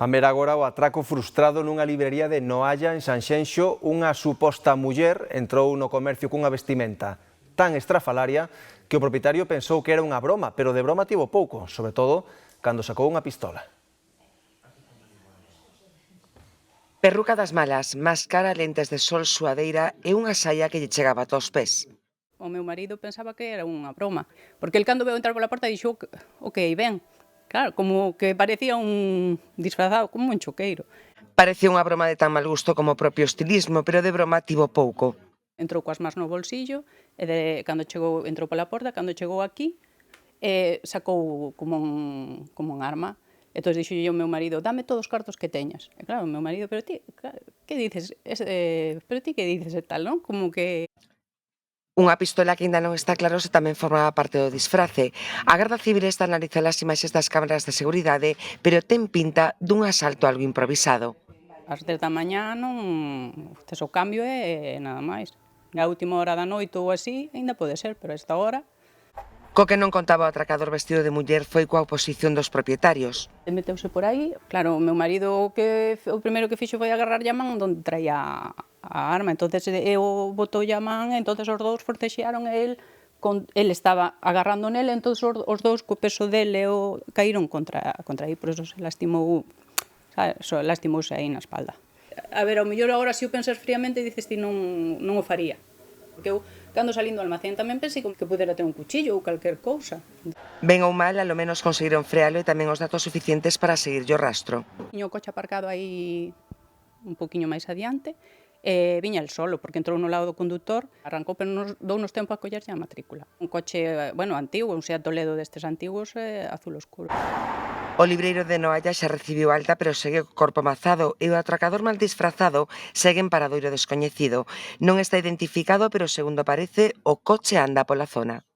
A ver agora o atraco frustrado nunha librería de Noalla, en Sanxenxo. Unha suposta muller entrou no comercio cunha vestimenta tan estrafalaria que o propietario pensou que era unha broma, pero de broma tivo pouco, sobre todo cando sacou unha pistola. Perruca das malas, máscara, lentes de sol, suadeira e unha saia que lle chegaba ata os pés. O meu marido pensaba que era unha broma, porque el cando veu entrar pola porta dixo, ok, ben. Claro, como que parecía un disfrazado, como un choqueiro. Parecía unha broma de tan mal gusto como o propio estilismo, pero de broma tivo pouco. Entrou coas mans no bolsillo, e cando chegou, entrou pola porta, cando chegou aquí, sacou como un arma. Entón dixolle ao meu marido, dame todos os cartos que teñas. E claro, o meu marido, pero ti, que dices? Pero ti que dices e tal, non? Como que... Unha pistola que aínda non está claro se tamén formaba parte do disfrace. A Garda Civil está a analizar as imaxes das cámaras de seguridade, pero ten pinta dun asalto algo improvisado. Ás 10 da mañá non tes o cambio e nada máis. Na última hora da noite ou así, aínda pode ser, pero a esta hora... Co que non contaba o atracador vestido de muller foi coa oposición dos propietarios. Meteuse por aí, claro, o meu marido o primeiro que fixo foi agarrarlle a man onde traía a arma, entonces eu botoulle a man, entonces os dous forcexearon e el estaba agarrando nele, entonces os dous co peso dele caíron contra aí, por eso se lastimou, lastimouse aí na espalda. A ver, ao mellor agora se o pensas fríamente dices ti non o faría. Porque eu, cando salín do almacén, tamén pensei que pudera ter un cuchillo ou calquer cousa. Ben ou mal, alo menos conseguiron frealo e tamén os datos suficientes para seguirlle o rastro. Tiña o coche aparcado aí un poquinho máis adiante, viña el solo, porque entrou no lado do condutor, arrancou, pero dounos tempo a collerlle a matrícula. Un coche, bueno, antigo, un Seat Toledo destes antigos, azul oscuro. O libreiro de Noalla xa recibiu alta, pero segue co corpo amazado e o atracador mal disfrazado segue en paradoiro descoñecido. Non está identificado, pero segundo parece, o coche anda pola zona.